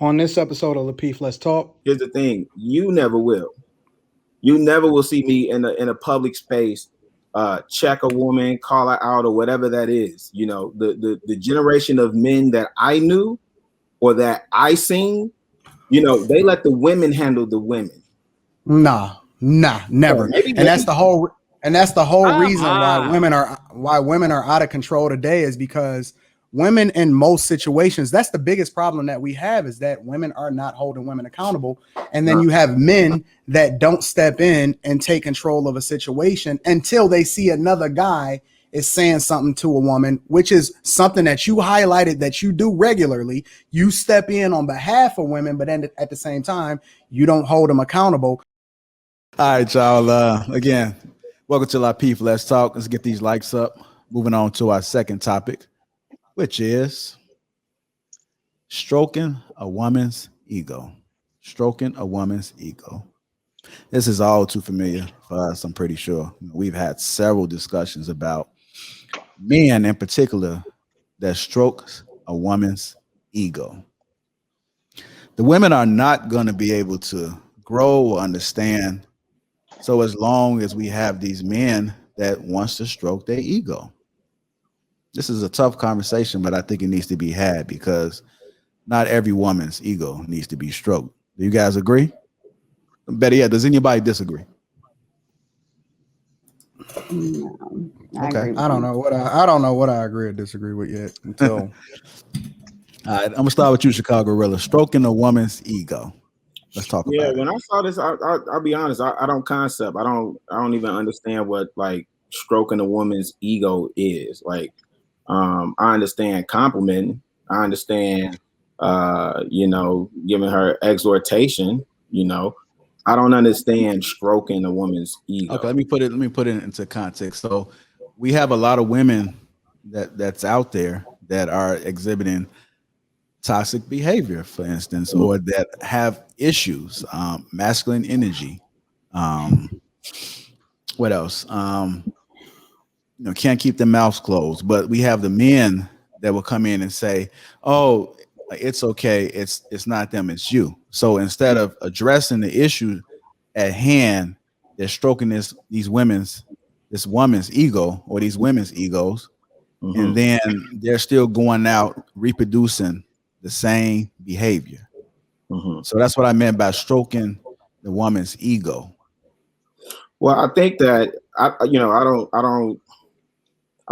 On this episode of Lapeef, Let's Talk. Here's the thing: you never will. You never will see me in a public space check a woman, call her out, or whatever that is. You know, the generation of men that I knew or that I seen, you know, they let the women handle the women. Nah, never. Maybe, and that's the whole reason why women are out of control today is because women in most situations, that's the biggest problem that we have, is that women are not holding women accountable. And then you have men that don't step in and take control of a situation until they see another guy is saying something to a woman, which is something that you highlighted that you do regularly. You step in on behalf of women, but then at the same time, you don't hold them accountable. All right, y'all. Again, welcome to Lapeef. Let's talk. Let's get these likes up. Moving on to our second topic, which is stroking a woman's ego. Stroking a woman's ego. This is all too familiar for us, I'm pretty sure. We've had several discussions about men in particular that strokes a woman's ego. The women are not going to be able to grow or understand. So as long as we have these men that wants to stroke their ego. This is a tough conversation, but I think it needs to be had because not every woman's ego needs to be stroked. Do you guys agree? Better yet, does anybody disagree? No, Okay. I don't know what I agree or disagree with yet until All right, I'm gonna start with you, Chicago Gorilla. Stroking a woman's ego. Let's talk about it. Yeah, when I saw this, I'll be honest. I don't concept. I don't even understand what like stroking a woman's ego is. Like, I understand complimenting. I understand, giving her exhortation. You know, I don't understand stroking a woman's ego. Okay, let me put it into context. So, we have a lot of women that's out there that are exhibiting toxic behavior, for instance, or that have issues, masculine energy. What else? Can't keep their mouths closed. But we have the men that will come in and say, "Oh, it's okay. It's not them. It's you." So instead of addressing the issue at hand, they're stroking this woman's ego or these women's egos, and then they're still going out reproducing the same behavior. So that's what I meant by stroking the woman's ego. Well, I think that I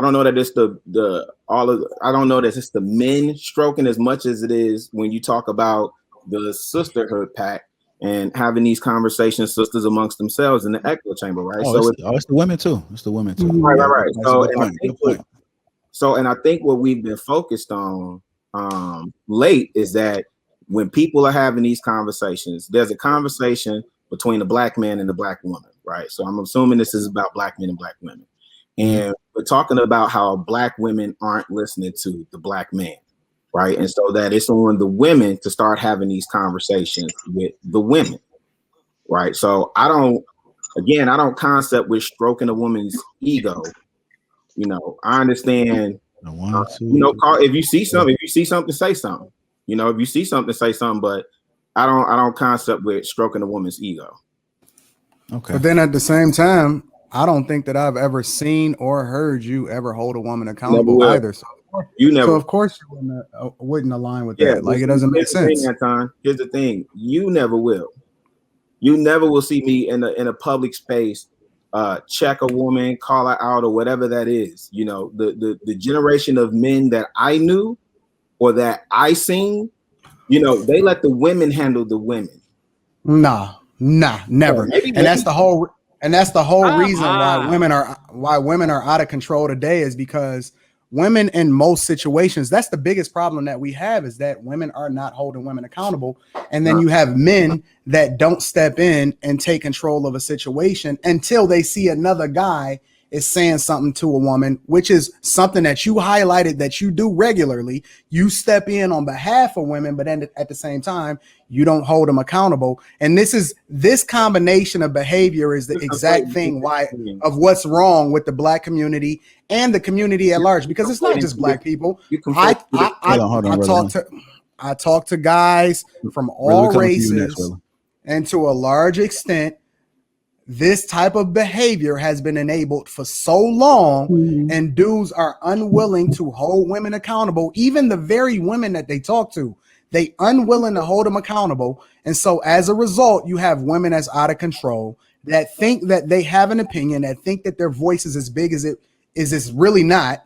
don't know that it's I don't know that it's the men stroking as much as it is when you talk about the sisterhood pack and having these conversations, sisters amongst themselves in the echo chamber, right? It's the women too. It's the women too. Right. So, and I think what we've been focused on late is that when people are having these conversations, there's a conversation between the black man and the black woman, right? So I'm assuming this is about black men and black women. And we're talking about how black women aren't listening to the black man, right? And so that it's on the women to start having these conversations with the women, right? So I don't concept with stroking a woman's ego. You know, I understand. If you see something, say something. You know, if you see something, say something. But I don't concept with stroking a woman's ego. Okay. But then at the same time, I don't think that I've ever seen or heard you ever hold a woman accountable either. So of course you wouldn't align with that. Like it doesn't make sense. Here's the thing: you never will. You never will see me in a public space check a woman, call her out, or whatever that is. You know, the generation of men that I knew or that I seen, you know, they let the women handle the women. Nah, never. And that's the whole reason why women are out of control today, is because women in most situations, that's the biggest problem that we have, is that women are not holding women accountable. And then you have men that don't step in and take control of a situation until they see another guy is saying something to a woman, which is something that you highlighted that you do regularly. You step in on behalf of women, but then at the same time, you don't hold them accountable. And this combination of behavior is the exact thing of what's wrong with the black community and the community at large, because it's not just black people. I talk to guys from all races, and to a large extent, this type of behavior has been enabled for so long, and dudes are unwilling to hold women accountable. Even the very women that they talk to, they unwilling to hold them accountable. And so as a result, you have women that's out of control, that think that they have an opinion, that think that their voice is as big as it is. It's really not.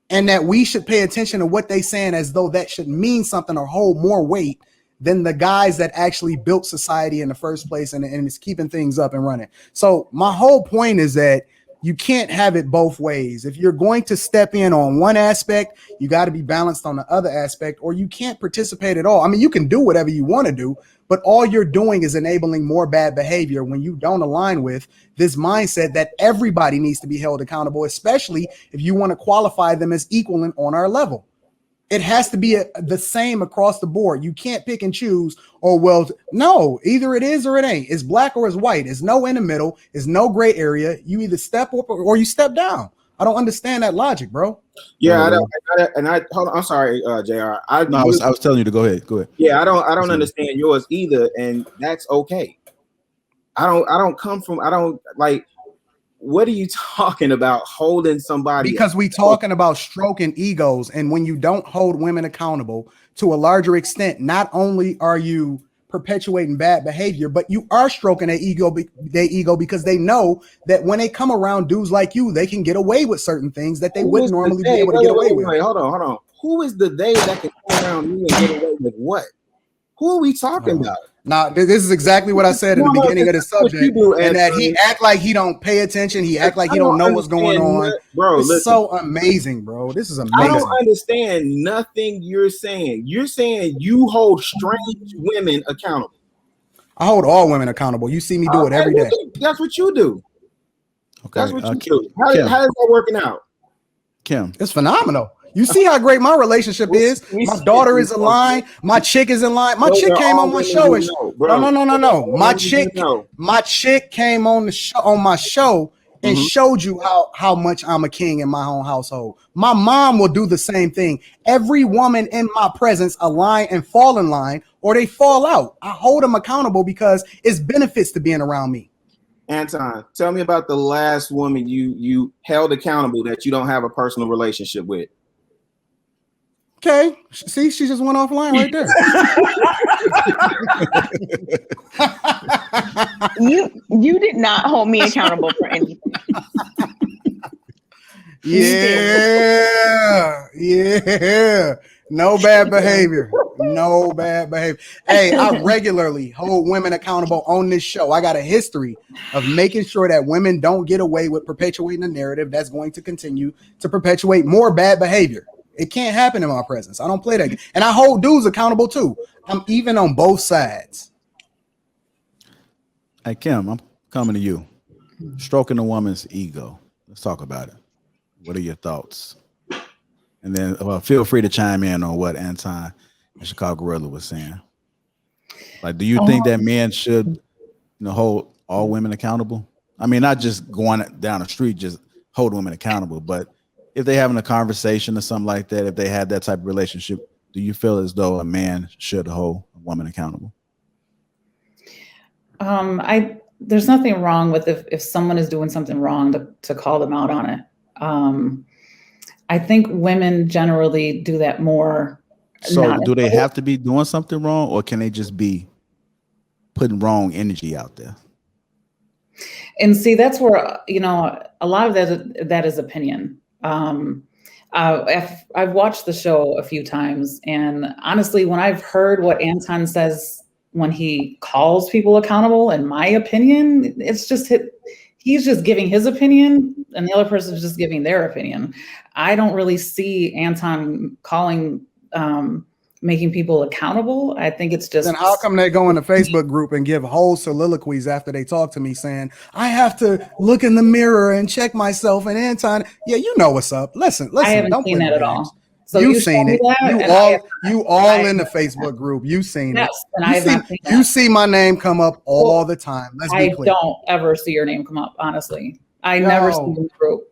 And that we should pay attention to what they saying as though that should mean something or hold more weight than the guys that actually built society in the first place and is keeping things up and running. So my whole point is that you can't have it both ways. If you're going to step in on one aspect, you got to be balanced on the other aspect, or you can't participate at all. I mean, you can do whatever you want to do, but all you're doing is enabling more bad behavior when you don't align with this mindset that everybody needs to be held accountable, especially if you want to qualify them as equal and on our level. It has to be the same across the board. You can't pick and choose, or well, no, either it is or it ain't. It's black or it's white. It's no in the middle. It's no gray area. You either step up or you step down. I don't understand that logic, bro. Yeah, I hold on. I'm sorry, JR. I was telling you to go ahead. Go ahead. Yeah, I don't understand yours either, and that's okay. I don't come from. I don't like. What are you talking about holding somebody? Because we talking about stroking egos, and when you don't hold women accountable to a larger extent, not only are you perpetuating bad behavior, but you are stroking their ego because they know that when they come around dudes like you, they can get away with certain things that they wouldn't normally be able to get away with. Wait, hold on. Who is the they that can come around me and get away with what? Who are we talking about? Now, this is exactly what I said in the beginning of the subject, and that he act like he don't pay attention. He act like he don't know what's going on. Bro, it's so amazing, bro. This is amazing. I don't understand nothing you're saying. You're saying you hold strange women accountable. I hold all women accountable. You see me do it every day. That's what you do. Okay. That's what you do. How is that working out? Kim. It's phenomenal. You see how great my relationship is. My daughter is in line. My chick is in line. My chick came on my show. No. My chick came on the show, on my show, and showed you how much I'm a king in my own household. My mom will do the same thing. Every woman in my presence align and fall in line, or they fall out. I hold them accountable because it's benefits to being around me. Anton, tell me about the last woman you held accountable that you don't have a personal relationship with. Okay, see, she just went offline right there. You did not hold me accountable for anything. Yeah. No bad behavior. No bad behavior. Hey, I regularly hold women accountable on this show. I got a history of making sure that women don't get away with perpetuating a narrative that's going to continue to perpetuate more bad behavior. It can't happen in my presence. I don't play that game. And I hold dudes accountable too. I'm even on both sides. Hey, Kim, I'm coming to you. Stroking a woman's ego. Let's talk about it. What are your thoughts? And then feel free to chime in on what Anton and Chicago Gorilla was saying. Like, do you think that men should hold all women accountable? I mean, not just going down the street, just hold women accountable, but if they're having a conversation or something like that, if they had that type of relationship, do you feel as though a man should hold a woman accountable? There's nothing wrong with if someone is doing something wrong to call them out on it. I think women generally do that more. So do they have to be doing something wrong, or can they just be putting wrong energy out there? And see, that's where, a lot of that is opinion. I've watched the show a few times, and honestly, when I've heard what Anton says when he calls people accountable, in my opinion, it's just he's just giving his opinion, and the other person is just giving their opinion. I don't really see Anton calling, making people accountable. I think it's just. Then how come they go in the Facebook group and give whole soliloquies after they talk to me saying, I have to look in the mirror and check myself? And Anton, yeah, you know what's up. Listen. I haven't seen that at all. So you've seen it. You all in the Facebook group. You've seen it. You see my name come up all the time. Let's be clear. I don't ever see your name come up, honestly. I never see the group.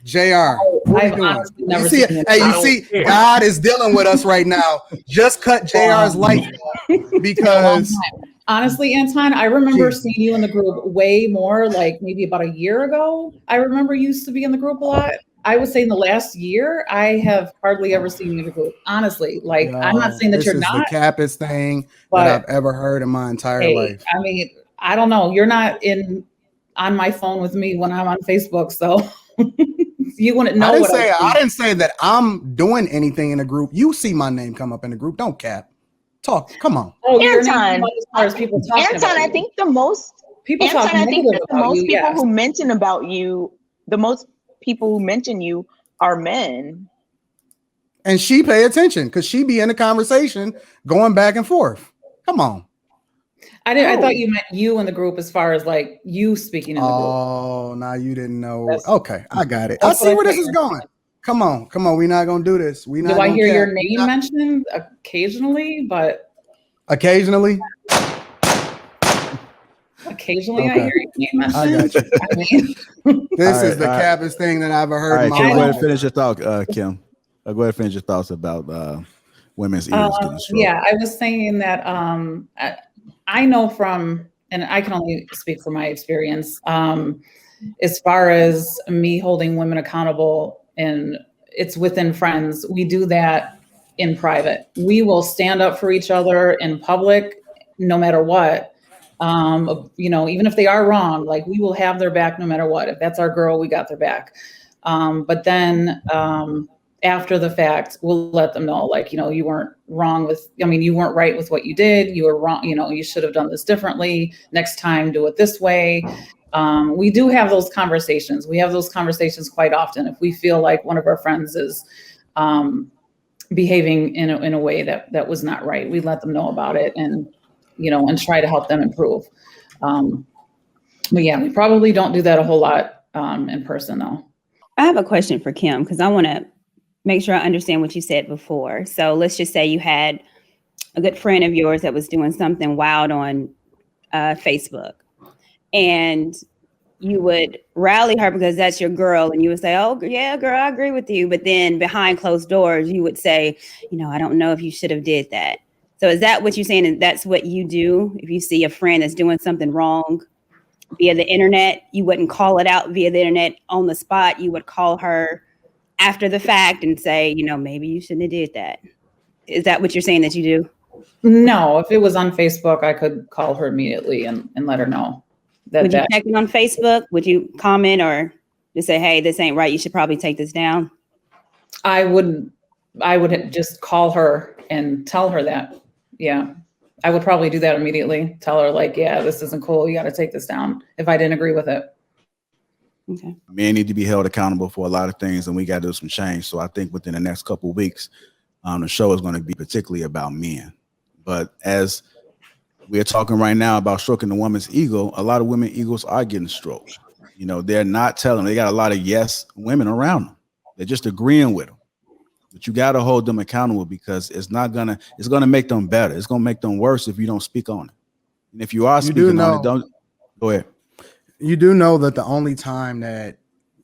JR, what are you doing? Never You see, seen it. hey, you see, God is dealing with us right now. Just cut JR's life because honestly, Anton, I remember seeing you in the group way more, like maybe about a year ago. I remember you used to be in the group a lot. I would say in the last year, I have hardly ever seen you in the group. Honestly, like I'm not saying that you're not. This is the cappest thing but, that I've ever heard in my entire life. I mean, I don't know. You're not on my phone with me when I'm on Facebook, so you wouldn't know. I didn't say that I'm doing anything in a group. You see my name come up in the group. Don't cap. Talk. Come on. Oh, Anton. I think the most people who mention about you, the most people who mention you are men. And she pay attention because she be in a conversation going back and forth. Come on. I thought you meant you in the group as far as like you speaking in the group. Oh, now you didn't know. Okay, I got it. I see where this is going. Come on. We're not gonna do this. Do I hear your name mentioned occasionally? But occasionally. Occasionally, I hear your name mentioned. I got you. This is the cappest thing that I've ever heard in my life. Go ahead and finish your thought, Kim. Go ahead and finish your thoughts about women's egos getting stroked. Yeah, I was saying that I know from, and I can only speak from my experience, as far as me holding women accountable, and it's within friends, we do that in private. We will stand up for each other in public, no matter what. Even if they are wrong, like we will have their back no matter what. If that's our girl, we got their back. But then after the fact, we'll let them know, like, you weren't wrong you weren't right with what you did. You were wrong. You should have done this differently. Next time, do it this way. We do have those conversations. We have those conversations quite often. If we feel like one of our friends is behaving in a way that was not right, we let them know about it and try to help them improve. But yeah, we probably don't do that a whole lot in person though. I have a question for Kim because I want to make sure I understand what you said before. So let's just say you had a good friend of yours that was doing something wild on Facebook, and you would rally her because that's your girl, and you would say, "Oh yeah, girl, I agree with you." But then behind closed doors, you would say, "I don't know if you should have did that." So is that what you're saying? And that's what you do if you see a friend that's doing something wrong via the internet? You wouldn't call it out via the internet on the spot. You would call her after the fact and say, maybe you shouldn't have did that. Is that what you're saying that you do? No, if it was on Facebook, I could call her immediately and let her know. Would you check it on Facebook? Would you comment or just say, hey, this ain't right, you should probably take this down? I would just call her and tell her that. Yeah, I would probably do that immediately. Tell her like, yeah, this isn't cool. You got to take this down if I didn't agree with it. Okay. Men need to be held accountable for a lot of things, and we got to do some change. So I think within the next couple of weeks, the show is going to be particularly about men. But as we're talking right now about stroking the woman's ego, a lot of women egos are getting stroked. They're not telling. They got a lot of yes women around them. They're just agreeing with them. But you got to hold them accountable because it's gonna make them better. It's gonna make them worse if you don't speak on it. And if you are speaking on it, don't go ahead. You do know that the only time that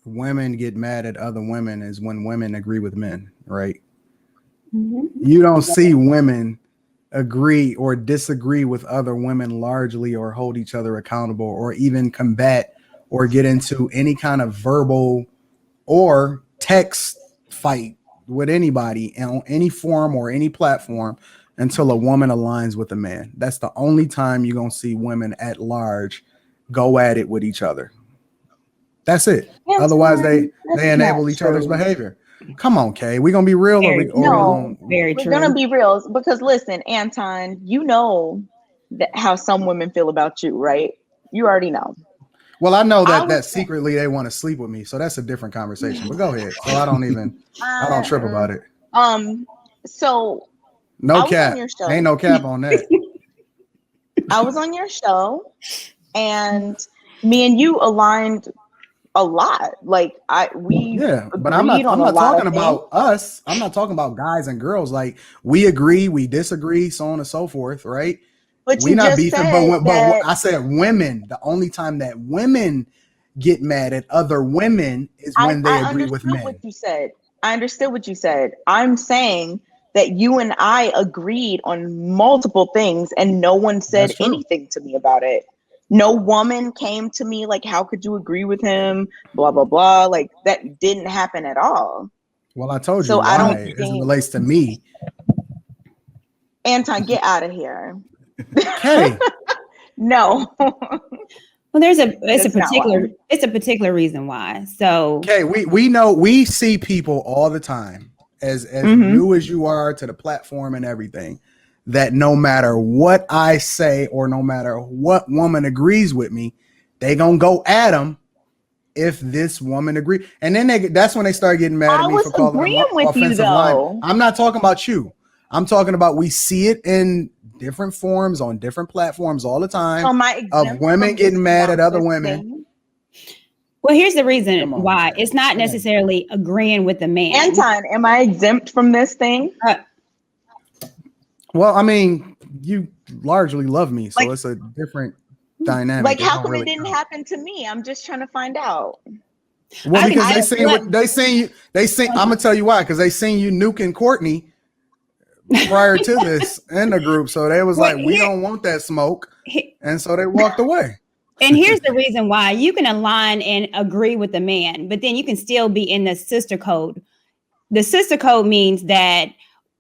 women get mad at other women is when women agree with men, right? Mm-hmm. You don't see women agree or disagree with other women largely, or hold each other accountable, or even combat or get into any kind of verbal or text fight with anybody on any forum or any platform until a woman aligns with a man. That's the only time you're going to see women at large go at it with each other. That's it. That's Otherwise, they enable each other's behavior. Come on, Kay. We're going to be real. Very true. We're going to be real because listen, Anton, how some women feel about you, right? You already know. Well, I know that secretly they want to sleep with me, so that's a different conversation. But go ahead. So I don't trip about it. So no cap. Ain't no cap on that. I was on your show, and me and you aligned a lot. Like but I'm not talking about us. I'm not talking about guys and girls. Like we agree, we disagree, so on and so forth, right? But we're not beefing, but I said women. The only time that women get mad at other women is when they agree with men. What you said. I understood what you said. I'm saying that you and I agreed on multiple things and no one said anything to me about it. No woman came to me like, how could you agree with him? Blah, blah, blah. Like that didn't happen at all. Well, I told you why as it relates to me. Anton, get out of here. Okay. No. Well, it's a particular reason why. So okay, we see people all the time as new as you are to the platform and everything, that no matter what I say or no matter what woman agrees with me, they gonna go at them if this woman agree. And then that's when they start getting mad at me for calling them offensive line. I'm not talking about you. I'm talking about we see it in different forms on different platforms all the time of women getting mad at other women. Well, here's the reason why. It's not necessarily agreeing with the man. Anton, am I exempt from this thing? Well, I mean, you largely love me, so it's a different dynamic. Like, how come it didn't happen to me? I'm just trying to find out. Well, because they seen I'm gonna tell you why, because they seen you nuking Courtney prior to this in the group, so they was we don't want that smoke, and so they walked away. And here's the reason why. You can align and agree with the man, but then you can still be in the sister code. The sister code means that,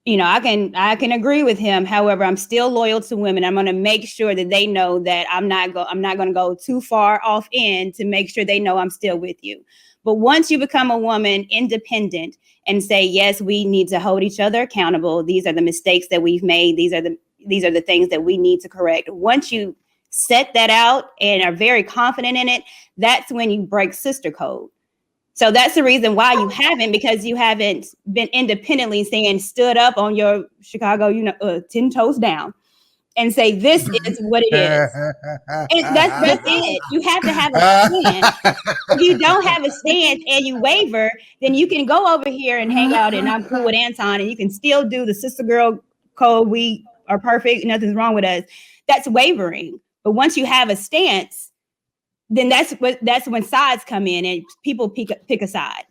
you know, I can agree with him. However, I'm still loyal to women. I'm going to make sure that they know that I'm not going to go too far off in to make sure they know I'm still with you. But once you become a woman independent and say, yes, we need to hold each other accountable. These are the mistakes that we've made. These are the things that we need to correct. Once you set that out and are very confident in it, that's when you break sister code. So that's the reason why you haven't, because you haven't been independently stood up on your Chicago, 10 toes down and say, this is what it is. And that's it. You have to have a stand. If you don't have a stance and you waver, then you can go over here and hang out and I'm cool with Anton, and you can still do the sister girl code. We are perfect. Nothing's wrong with us. That's wavering. But once you have a stance, then that's when sides come in and people pick a side.